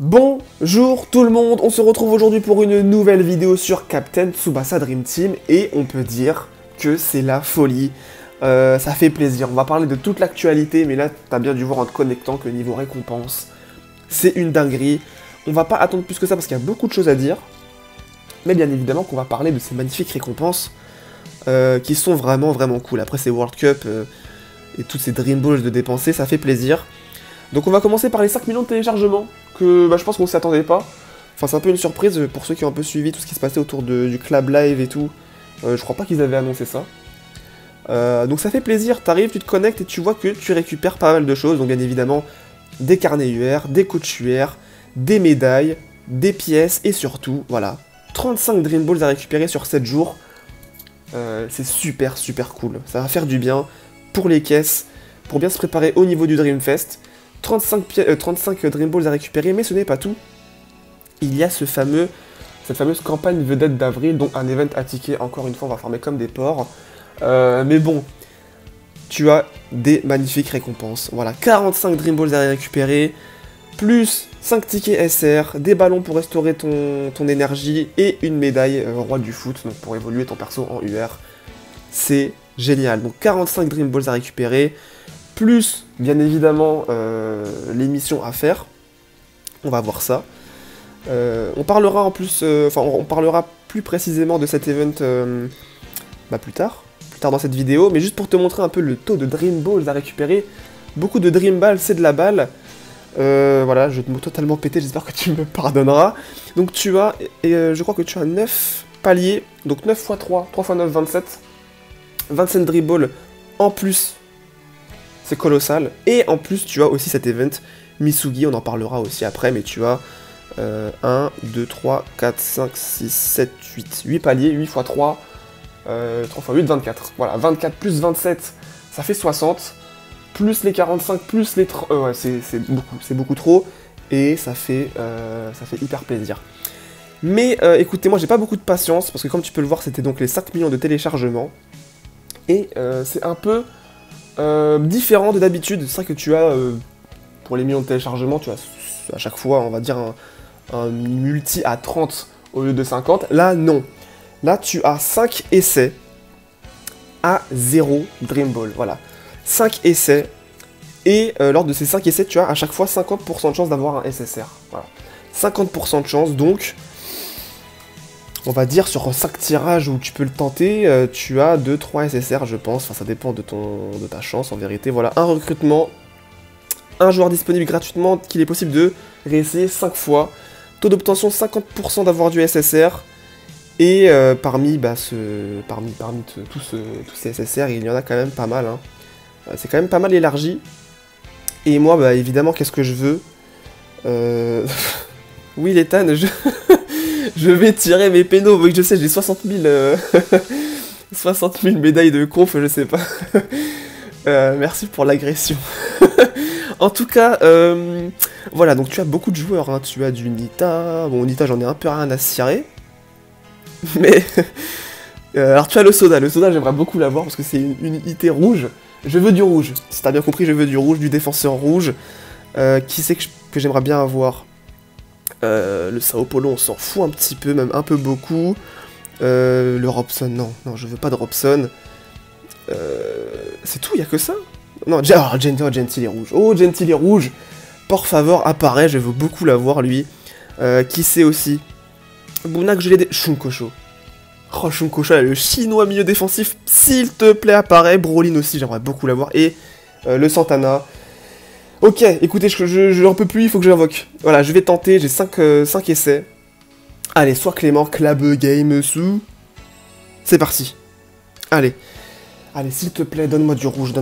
Bonjour tout le monde, on se retrouve aujourd'hui pour une nouvelle vidéo sur Captain Tsubasa Dream Team et on peut dire que c'est la folie, ça fait plaisir. On va parler de toute l'actualité, mais là t'as bien dû voir en te connectant que niveau récompense, c'est une dinguerie. On va pas attendre plus que ça parce qu'il y a beaucoup de choses à dire, mais bien évidemment qu'on va parler de ces magnifiques récompenses qui sont vraiment cool. Après ces World Cup et toutes ces Dream Balls de dépenser, ça fait plaisir. Donc on va commencer par les 5 millions de téléchargements, que je pense qu'on s'y attendait pas. Enfin c'est un peu une surprise pour ceux qui ont un peu suivi tout ce qui se passait autour du Club Live et tout. Je crois pas qu'ils avaient annoncé ça. Donc ça fait plaisir, t'arrives, tu te connectes et tu vois que tu récupères pas mal de choses. Donc bien évidemment des carnets UR, des coachs UR, des médailles, des pièces et surtout, voilà, 35 Dream Balls à récupérer sur 7 jours. C'est super cool, ça va faire du bien pour les caisses, pour bien se préparer au niveau du Dreamfest. 35 Dream Balls à récupérer, mais ce n'est pas tout. Il y a cette fameuse campagne vedette d'avril, dont un event à ticket, encore une fois, on va farmer comme des porcs. Mais bon, tu as des magnifiques récompenses. Voilà, 45 Dream Balls à récupérer, plus 5 tickets SR, des ballons pour restaurer ton énergie, et une médaille roi du foot, donc pour évoluer ton perso en UR. C'est génial, donc 45 Dream Balls à récupérer, plus, bien évidemment, les missions à faire. On va voir ça. On parlera en plus, on parlera plus précisément de cet event plus tard dans cette vidéo, mais juste pour te montrer un peu le taux de Dream Balls à récupérer. Beaucoup de Dream Balls, c'est de la balle. Voilà, je vais totalement péter, j'espère que tu me pardonneras. Donc tu as, je crois que tu as 9 paliers, donc 9 x 3, 3 x 9, 27. 27 Dream Balls en plus. C'est colossal. Et en plus, tu as aussi cet event Misugi, on en parlera aussi après, mais tu as 1, 2, 3, 4, 5, 6, 7, 8. 8 paliers, 8 x 3, 3 x 8, 24. Voilà, 24 plus 27, ça fait 60. Plus les 45, plus les 30... ouais, c'est beaucoup trop. Et ça fait hyper plaisir. Mais écoutez, moi j'ai pas beaucoup de patience, parce que comme tu peux le voir, c'était donc les 5 millions de téléchargements. Et c'est un peu... différent de d'habitude. C'est vrai que tu as, pour les millions de téléchargements, tu as à chaque fois, on va dire, un multi à 30 au lieu de 50. Là, non. Là, tu as 5 essais à 0 Dream Ball. Voilà. 5 essais. Et lors de ces 5 essais, tu as à chaque fois 50% de chance d'avoir un SSR. Voilà. 50% de chance, donc... On va dire sur 5 tirages où tu peux le tenter, tu as 2-3 SSR je pense, enfin ça dépend de ta chance en vérité. Voilà, un recrutement, un joueur disponible gratuitement qu'il est possible de réessayer 5 fois. Taux d'obtention 50% d'avoir du SSR. Et parmi tous ces SSR, il y en a quand même pas mal. Hein. C'est quand même pas mal élargi. Et moi, évidemment, qu'est-ce que je veux Oui, Létan, je vais tirer mes pénaux, oui je sais, j'ai 60 000 médailles de conf, je sais pas. Merci pour l'agression. En tout cas, voilà, donc tu as beaucoup de joueurs, hein. Tu as du Nita, bon Nita j'en ai un peu rien à cirer. Mais, alors tu as le Soda j'aimerais beaucoup l'avoir parce que c'est une unité rouge. Je veux du rouge, si t'as bien compris, je veux du rouge, du défenseur rouge. Qui c'est que j'aimerais bien avoir? Le Sao Paulo, on s'en fout un petit peu, même un peu beaucoup. Le Robson, non, je veux pas de Robson. C'est tout, il y a que ça? Non, Gentile rouge. Oh, Gentile rouge, por favor, apparaît, je veux beaucoup l'avoir, lui. Qui c'est aussi? Bunak, je l'ai des... Shunkosho. Oh, Shunkosho, le chinois milieu défensif, s'il te plaît, apparaît. Brolin aussi, j'aimerais beaucoup l'avoir. Et le Santana. Ok, écoutez, je n'en peux plus, il faut que j'invoque. Voilà, je vais tenter, j'ai 5 essais. Allez, soit Clément, Clabe, Game, Sou. C'est parti. Allez, s'il te plaît, donne-moi du rouge,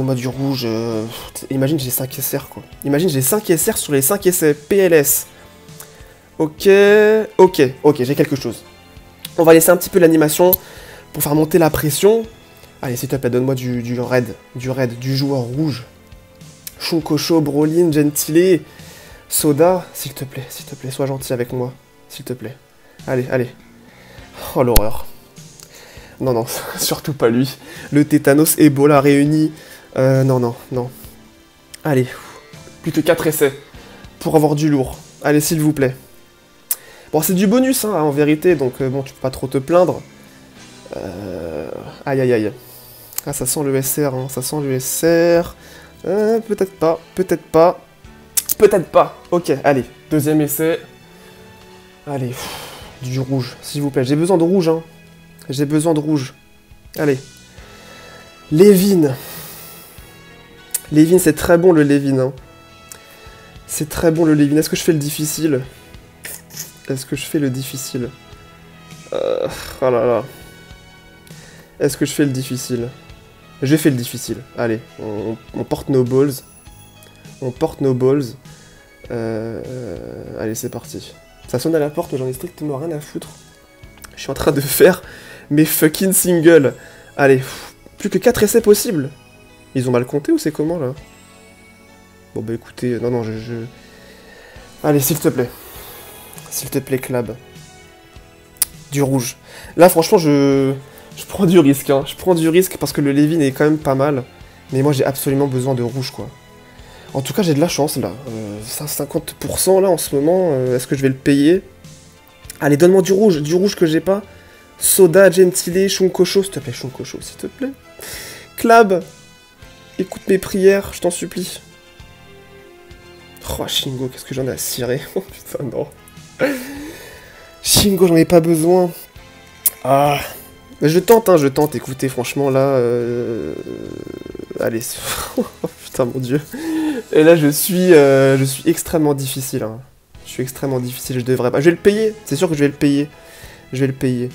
Imagine, j'ai 5 SR, quoi. Imagine, j'ai 5 SR sur les 5 essais. PLS. Ok, j'ai quelque chose. On va laisser un petit peu l'animation pour faire monter la pression. Allez, s'il te plaît, donne-moi du raid, du joueur rouge. Shunkosho, Brolin, Gentile, Soda, s'il te plaît, sois gentil avec moi, s'il te plaît. Allez. Oh l'horreur. Non, surtout pas lui. Le tétanos Ebola réuni. Non. Allez, plus que 4 essais pour avoir du lourd. Allez, s'il vous plaît. Bon, c'est du bonus, hein, en vérité, donc bon, tu peux pas trop te plaindre. Aïe, aïe, aïe. Ah, ça sent le SR, hein, ça sent le SR. Peut-être pas, peut-être pas. Peut-être pas. Ok, allez, deuxième essai. Allez, du rouge, s'il vous plaît. J'ai besoin de rouge, hein. J'ai besoin de rouge. Allez. Lévin. Lévin, c'est très bon, le Lévin, hein. C'est très bon, le Lévin. Est-ce que je fais le difficile? Est-ce que je fais le difficile? Oh là là. Est-ce que je fais le difficile? J'ai fait le difficile. Allez, on porte nos balls. On porte nos balls. Allez, c'est parti. Ça sonne à la porte, mais j'en ai strictement rien à foutre. Je suis en train de faire mes fucking singles. Allez, plus que 4 essais possibles. Ils ont mal compté ou c'est comment, là? Bon, bah écoutez, non, Allez, s'il te plaît. S'il te plaît, Clab. Du rouge. Là, franchement, je prends du risque, hein. Je prends du risque parce que le Lévin est quand même pas mal. Mais moi, j'ai absolument besoin de rouge, quoi. En tout cas, j'ai de la chance, là. 50% là, en ce moment. Est-ce que je vais le payer? Allez, donne-moi du rouge que j'ai pas. Soda, Gentile, Shunkocho, s'il te plaît, Shunkocho, s'il te plaît. Clab, écoute mes prières, je t'en supplie. Oh, Shingo, qu'est-ce que j'en ai à cirer? Oh putain, non. Shingo, j'en ai pas besoin. Ah. Mais je tente, écoutez, franchement, là... Allez. Oh putain, mon dieu. Et là, je suis extrêmement difficile, hein. Je suis extrêmement difficile, je devrais pas... Je vais le payer, c'est sûr que je vais le payer. Je vais le payer.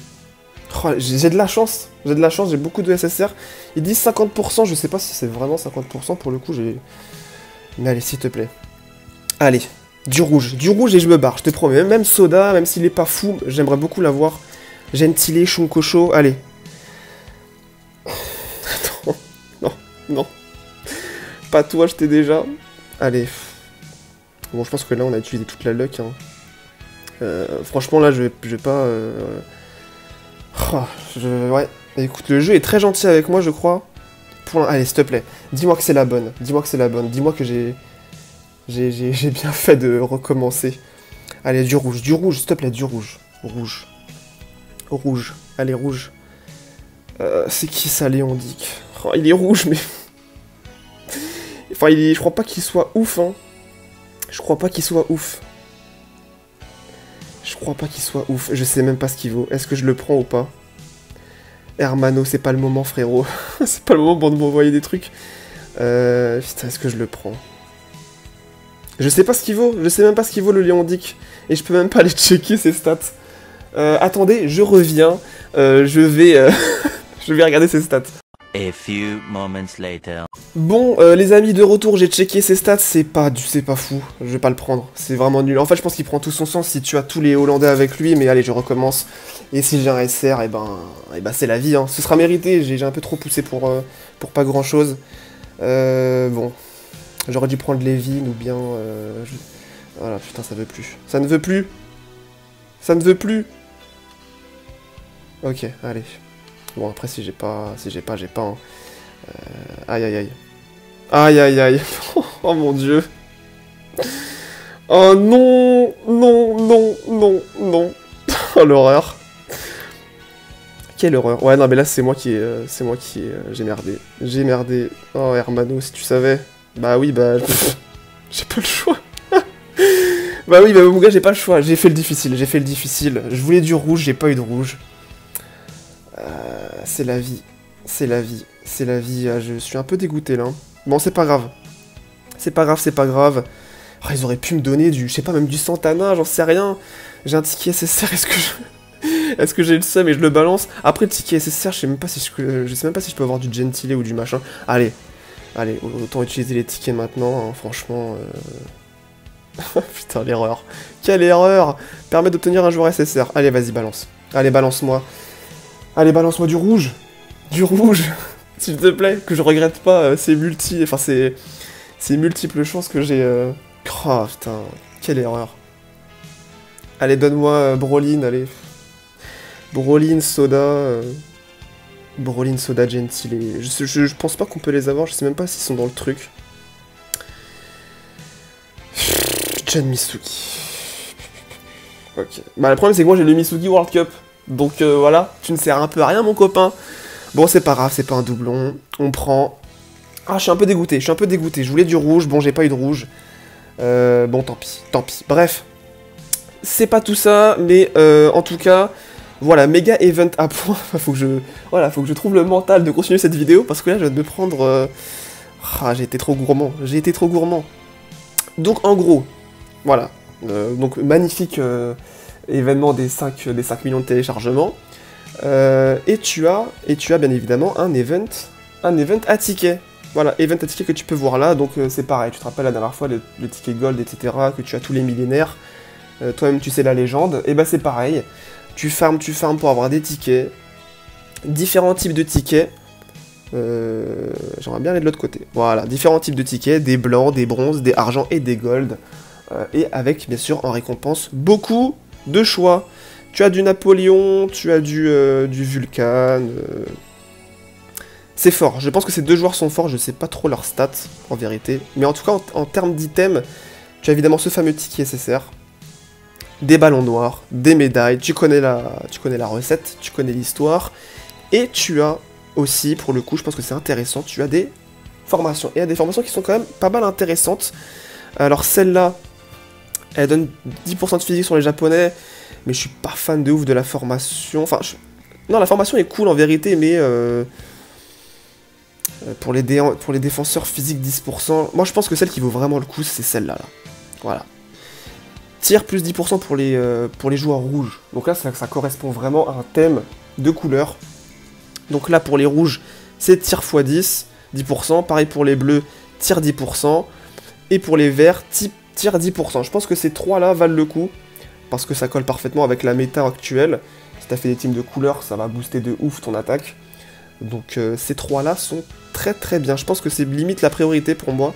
Oh, j'ai de la chance, j'ai beaucoup de SSR. Ils disent 50%, je sais pas si c'est vraiment 50% pour le coup, j'ai... Mais allez, s'il te plaît. Allez, du rouge et je me barre, je te promets. Même Soda, même s'il est pas fou, j'aimerais beaucoup l'avoir. Gentile, Shunkocho, allez. Non. Pas toi, je t'ai déjà. Allez. Bon, je pense que là, on a utilisé toute la luck, hein. Franchement, là, je vais pas... Ouais. Écoute, le jeu est très gentil avec moi, je crois. Allez, s'il te plaît. Dis-moi que c'est la bonne. Dis-moi que j'ai bien fait de recommencer. Allez, du rouge, s'il te plaît, du rouge. Rouge. Allez, rouge. C'est qui ça, Léon Dick? Oh, il est rouge, mais... Enfin, je crois pas qu'il soit ouf, hein. Je crois pas qu'il soit ouf. Je sais même pas ce qu'il vaut. Est-ce que je le prends ou pas? Hermano, c'est pas le moment, frérot. C'est pas le moment pour de m'envoyer des trucs. Putain, est-ce que je le prends? Je sais pas ce qu'il vaut. Je sais même pas ce qu'il vaut, le Léon Dick. Et je peux même pas aller checker ses stats. Attendez, je reviens. Je vais... je vais regarder ses stats. A few moments later. Bon, les amis, de retour, j'ai checké ses stats, c'est pas fou, je vais pas le prendre, c'est vraiment nul. En fait, je pense qu'il prend tout son sens si tu as tous les Hollandais avec lui, mais allez, je recommence. Et si j'ai un SR, et ben c'est la vie, hein. Ce sera mérité, j'ai un peu trop poussé pour pas grand chose. Bon, j'aurais dû prendre Lévin ou bien... Voilà, putain, ça veut plus. Ça ne veut plus. Ok, allez. Bon, après, si j'ai pas, hein. Aïe. Aïe. Oh mon dieu. Oh non. Oh l'horreur. Quelle horreur. Ouais, non, mais là, c'est moi qui j'ai merdé. Oh, Hermano, si tu savais. Bah oui, bah... j'ai pas le choix. Bah oui, bah mon gars, j'ai pas le choix. J'ai fait le difficile. Je voulais du rouge, j'ai pas eu de rouge. C'est la vie. Je suis un peu dégoûté, là. Bon, c'est pas grave. Oh, ils auraient pu me donner je sais pas, même du Santana, j'en sais rien. J'ai un ticket SSR, est-ce que j'ai le seum et je le balance? Après, le ticket SSR, je sais même pas si je peux avoir du Gentile ou du machin. Allez, autant utiliser les tickets maintenant, hein, franchement. Putain, l'erreur. Quelle erreur! Permet d'obtenir un joueur SSR. Allez, vas-y, balance. Allez, balance-moi. Du rouge, s'il te plaît, que je regrette pas ces multiples chances que j'ai... Oh, putain, quelle erreur. Allez, donne-moi Brolin, allez. Brolin, Soda... Brolin, Soda, Gentile... Je pense pas qu'on peut les avoir, je sais même pas s'ils sont dans le truc. John Mitsuki. Ok. Bah le problème c'est que moi j'ai le Misugi World Cup. Donc voilà, tu ne sers un peu à rien mon copain. Bon c'est pas grave, c'est pas un doublon. On prend... Ah je suis un peu dégoûté, Je voulais du rouge, bon j'ai pas eu de rouge. Bon tant pis. Bref. C'est pas tout ça, mais en tout cas... Voilà, méga event à point. faut que je trouve le mental de continuer cette vidéo, parce que là je viens de me prendre... Ah j'ai été trop gourmand. Donc en gros, voilà. Donc magnifique événement des 5 millions de téléchargements. Et tu as bien évidemment un event à ticket. Voilà, event à ticket que tu peux voir là. Donc c'est pareil, tu te rappelles la dernière fois le ticket gold, etc. Que tu as tous les millénaires. Toi-même tu sais la légende. Et bah c'est pareil. Tu farmes pour avoir des tickets. Différents types de tickets. J'aimerais bien aller de l'autre côté. Voilà, différents types de tickets, des blancs, des bronzes, des argents et des golds. Et avec, bien sûr, en récompense, beaucoup de choix. Tu as du Napoléon, tu as du Vulcan. C'est fort. Je pense que ces deux joueurs sont forts. Je sais pas trop leurs stats, en vérité. Mais en tout cas, en termes d'items, tu as évidemment ce fameux ticket SSR. Des ballons noirs, des médailles. Tu connais la recette, tu connais l'histoire. Et tu as aussi, pour le coup, je pense que c'est intéressant, tu as des formations. Et il y a des formations qui sont quand même pas mal intéressantes. Alors celle-là, elle donne 10% de physique sur les japonais, mais je suis pas fan de ouf de la formation. Enfin, non, la formation est cool en vérité, mais pour les défenseurs physiques 10%, moi je pense que celle qui vaut vraiment le coup, c'est celle-là. Là. Voilà. Tir plus 10% pour les joueurs rouges. Donc là, ça correspond vraiment à un thème de couleur. Donc là, pour les rouges, c'est tir x 10%. Pareil pour les bleus, tir 10%. Et pour les verts, tir 10%. Je pense que ces trois-là valent le coup. Parce que ça colle parfaitement avec la méta actuelle. Si t'as fait des teams de couleurs, ça va booster de ouf ton attaque. Donc ces trois-là sont très très bien. Je pense que c'est limite la priorité pour moi.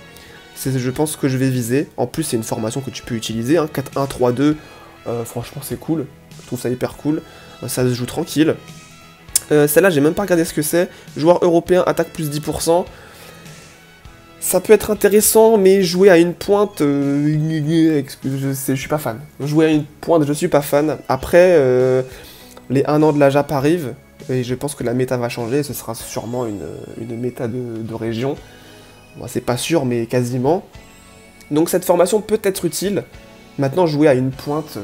Je pense que je vais viser. En plus, c'est une formation que tu peux utiliser. Hein. 4-1, 3-2. Franchement, c'est cool. Je trouve ça hyper cool. Ça se joue tranquille. Celle-là, j'ai même pas regardé ce que c'est. Joueur européen, attaque plus 10%. Ça peut être intéressant, mais jouer à une pointe... je suis pas fan. Jouer à une pointe, je suis pas fan. Après, les 1 an de la Jap arrivent. Et je pense que la méta va changer. Ce sera sûrement une méta de région. Moi, c'est pas sûr, mais quasiment. Donc cette formation peut être utile. Maintenant, jouer à une pointe,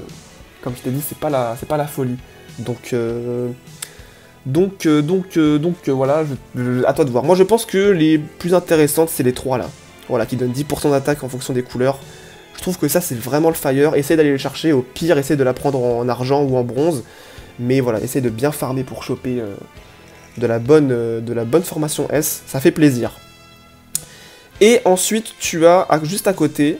comme je t'ai dit, c'est pas la folie. Donc voilà, à toi de voir. Moi, je pense que les plus intéressantes, c'est les trois là. Voilà, qui donnent 10% d'attaque en fonction des couleurs. Je trouve que ça, c'est vraiment le fire. Essaye d'aller les chercher. Au pire, essaye de la prendre en argent ou en bronze. Mais voilà, essaye de bien farmer pour choper de la bonne formation S. Ça fait plaisir. Et ensuite, tu as juste à côté,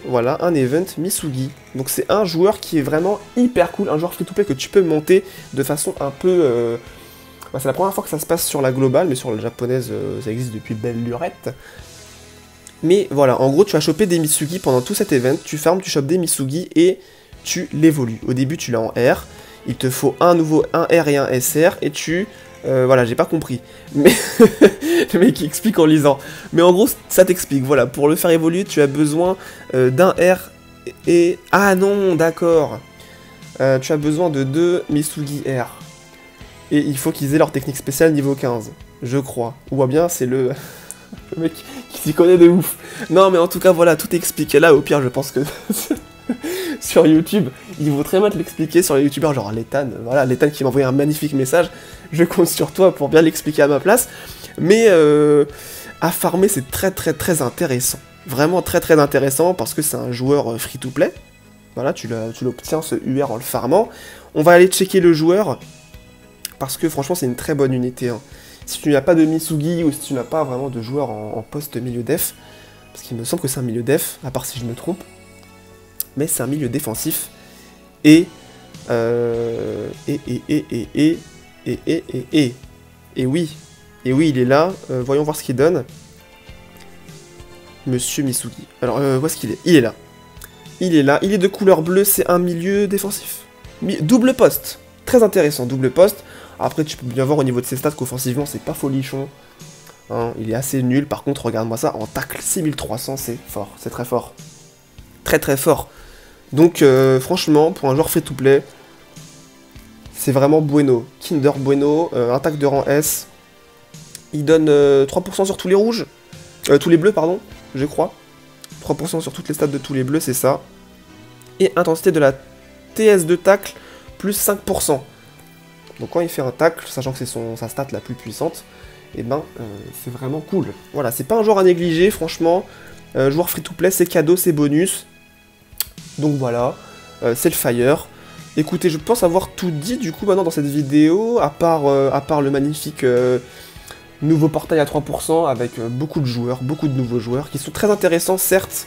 voilà, un event Misugi. Donc c'est un joueur qui est vraiment hyper cool, un joueur free-to-play que tu peux monter de façon un peu... c'est la première fois que ça se passe sur la globale, mais sur la japonaise, ça existe depuis belle lurette. Mais voilà, en gros, tu vas choper des Misugi pendant tout cet event, tu farmes, tu chopes des Misugi et tu l'évolues. Au début, tu l'as en R, il te faut un R et un SR, et tu... voilà, j'ai pas compris. Mais le mec il explique en lisant. Mais en gros, ça t'explique. Voilà, pour le faire évoluer, tu as besoin d'un R et... Ah non, d'accord. Tu as besoin de 2 Misugi R. Et il faut qu'ils aient leur technique spéciale niveau 15, je crois. Ou bien c'est le mec qui s'y connaît de ouf. Non, mais en tout cas, voilà, tout est expliqué là. Au pire, je pense que... sur YouTube, il vaut très mal te l'expliquer sur les youtubeurs genre Lethan, voilà, Lethan qui m'a envoyé un magnifique message, je compte sur toi pour bien l'expliquer à ma place, mais à farmer c'est très très très intéressant, vraiment très très intéressant parce que c'est un joueur free to play, voilà, tu l'obtiens ce UR en le farmant, on va aller checker le joueur, parce que franchement c'est une très bonne unité, hein. Si tu n'as pas de Misugi ou si tu n'as pas vraiment de joueur en poste milieu def, parce qu'il me semble que c'est un milieu def, à part si je me trompe, mais c'est un milieu défensif, et oui, il est là, voyons voir ce qu'il donne, Monsieur Misugi, alors où est-ce qu'il est? Il est là, il est de couleur bleue, c'est un milieu défensif, double poste, très intéressant, double poste, après tu peux bien voir au niveau de ses stats qu'offensivement c'est pas folichon, hein, il est assez nul, par contre regarde-moi ça, en tacle 6300 c'est fort, c'est très fort, très très fort. Donc franchement, pour un joueur free-to-play, c'est vraiment bueno. Kinder bueno, attaque de rang S. Il donne 3% sur tous les rouges. Tous les bleus, pardon, je crois. 3% sur toutes les stats de tous les bleus, c'est ça. Et intensité de la TS de tacle, plus 5%. Donc quand il fait un tacle, sachant que c'est sa stat la plus puissante, et ben c'est vraiment cool. Voilà, c'est pas un joueur à négliger, franchement. Joueur free-to-play, c'est cadeau, c'est bonus. Donc voilà, c'est le fire. Écoutez, je pense avoir tout dit du coup maintenant dans cette vidéo, à part le magnifique nouveau portail à 3% avec beaucoup de joueurs, beaucoup de nouveaux joueurs, qui sont très intéressants certes,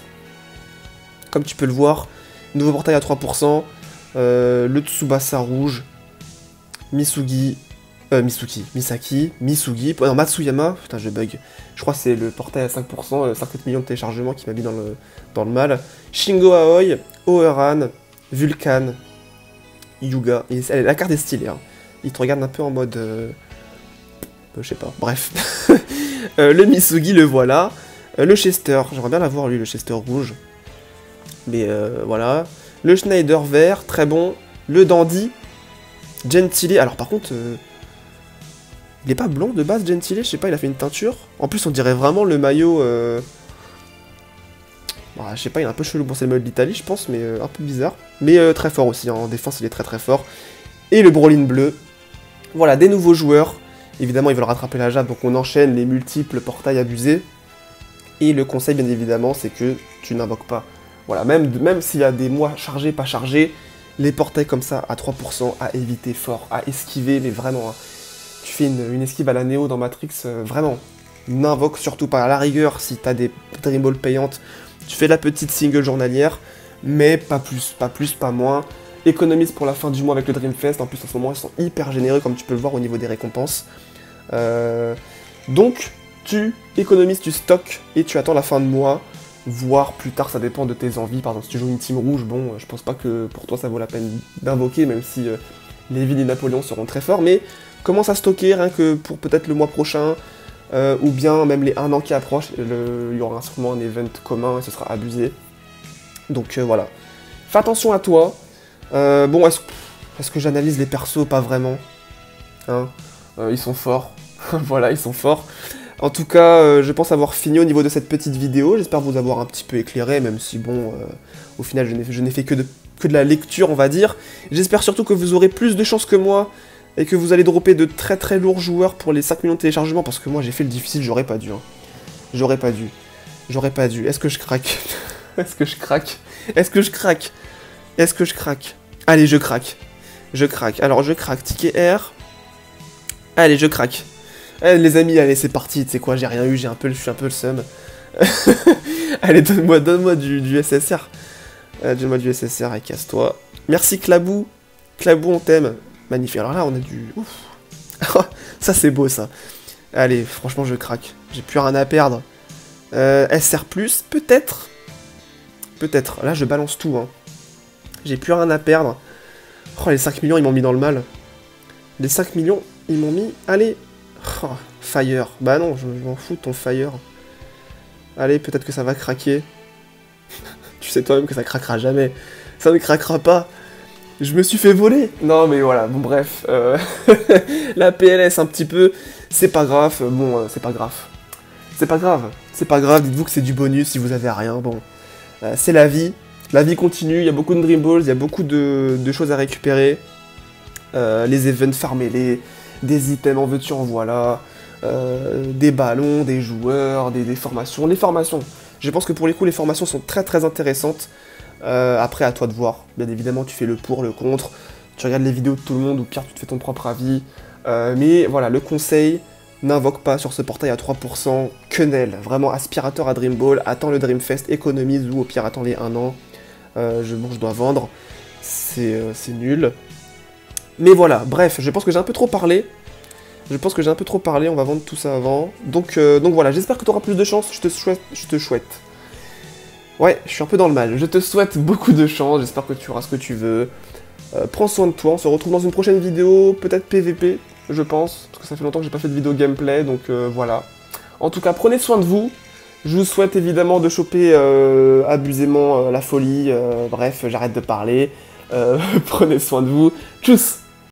comme tu peux le voir. Nouveau portail à 3%, le Tsubasa rouge, Misaki, non, Matsuyama, putain je bug, je crois que c'est le portail à 5%, 50 millions de téléchargements qui m'a mis dans le mal, Shingo Aoi, Oeran, Vulcan, Yuga, et la carte est stylée, hein. Il te regarde un peu en mode, je sais pas, bref, le Misugi le voilà, le Chester, j'aimerais bien l'avoir lui, le Chester rouge, mais voilà, le Schneider vert, très bon, le Dandy, Gentile, alors par contre, il est pas blond de base Gentile, je sais pas, il a fait une teinture. En plus on dirait vraiment le maillot, bah, je sais pas, il est un peu chelou, bon c'est le maillot de l'Italie je pense, mais un peu bizarre. Mais très fort aussi, hein. En défense il est très très fort. Et le Brolin bleu, voilà, des nouveaux joueurs. Évidemment ils veulent rattraper la jappe, donc on enchaîne les multiples portails abusés. Et le conseil bien évidemment c'est que tu n'invoques pas. Voilà, même s'il y a des mois chargés, pas chargés, les portails comme ça à 3%, à éviter fort, à esquiver, mais vraiment, hein, tu fais une esquive à la Néo dans Matrix, vraiment, n'invoque surtout pas. À la rigueur, si t'as des Dream Ball payantes, tu fais la petite single journalière, mais pas plus, pas moins. Économise pour la fin du mois avec le Dreamfest, en plus en ce moment ils sont hyper généreux comme tu peux le voir au niveau des récompenses. Donc tu économises, tu stocks et tu attends la fin de mois, voire plus tard, ça dépend de tes envies. Par exemple, si tu joues une team rouge, bon, je pense pas que pour toi ça vaut la peine d'invoquer, même si les villes et Napoléon seront très forts, mais commence à stocker rien que pour peut-être le mois prochain, ou bien même les 1 an qui approchent, il y aura sûrement un event commun et ce sera abusé. Donc voilà. Fais attention à toi. Bon, est-ce que j'analyse les persos? Pas vraiment. Hein, ils sont forts. Voilà, ils sont forts. En tout cas, je pense avoir fini au niveau de cette petite vidéo. J'espère vous avoir un petit peu éclairé, même si bon, au final, je n'ai fait que de la lecture, on va dire. J'espère surtout que vous aurez plus de chance que moi et que vous allez dropper de très très lourds joueurs pour les 5 millions de téléchargements, parce que moi j'ai fait le difficile, j'aurais pas dû. Hein. J'aurais pas dû. Est-ce que je craque? Est-ce que je craque? Est-ce que je craque? Est-ce que je craque? Allez, je craque. Je craque. Alors, je craque. Ticket R. Allez, je craque. Allez, les amis, allez, c'est parti. Tu sais quoi, j'ai rien eu, je suis un peu le seum. Allez, donne-moi du SSR. Donne-moi du SSR et casse-toi. Merci, Clabou. Clabou, on t'aime. Magnifique. Alors là, on a du... Ouf. Ça, c'est beau, ça. Allez, franchement, je craque. J'ai plus rien à perdre. SR+, peut-être. Peut-être. Là, je balance tout, hein. J'ai plus rien à perdre. Oh, les 5 millions, ils m'ont mis dans le mal. Les 5 millions, ils m'ont mis... Allez. Oh, Fire. Bah non, je m'en fous de ton Fire. Allez, peut-être que ça va craquer. Tu sais toi-même que ça craquera jamais. Ça ne craquera pas. Je me suis fait voler. Non, mais voilà, bon bref. La PLS un petit peu. C'est pas grave. Bon, c'est pas grave. C'est pas grave. C'est pas grave, dites-vous que c'est du bonus si vous avez rien. Bon, c'est la vie. La vie continue, il y a beaucoup de Dream Balls, il y a beaucoup de choses à récupérer. Les events farmés, des items en veux-tu en voilà, des ballons, des joueurs, des formations. Les formations, je pense que pour les coups, les formations sont très très intéressantes. Après, à toi de voir. Bien évidemment, tu fais le pour, le contre. Tu regardes les vidéos de tout le monde, ou pire, tu te fais ton propre avis. Mais voilà, le conseil, n'invoque pas sur ce portail à 3%. Quenelle, vraiment aspirateur à Dream Ball. Attends le Dreamfest, économise, ou au pire, attends les 1 an. Je dois vendre. C'est nul. Mais voilà, bref, je pense que j'ai un peu trop parlé. On va vendre tout ça avant. Donc voilà, j'espère que tu auras plus de chance. Je te souhaite. Ouais, je suis un peu dans le mal. Je te souhaite beaucoup de chance. J'espère que tu auras ce que tu veux. Prends soin de toi. On se retrouve dans une prochaine vidéo. Peut-être PVP, je pense. Parce que ça fait longtemps que j'ai pas fait de vidéo gameplay. Donc voilà. En tout cas, prenez soin de vous. Je vous souhaite évidemment de choper abusément la folie. Bref, j'arrête de parler. Prenez soin de vous. Tchuss!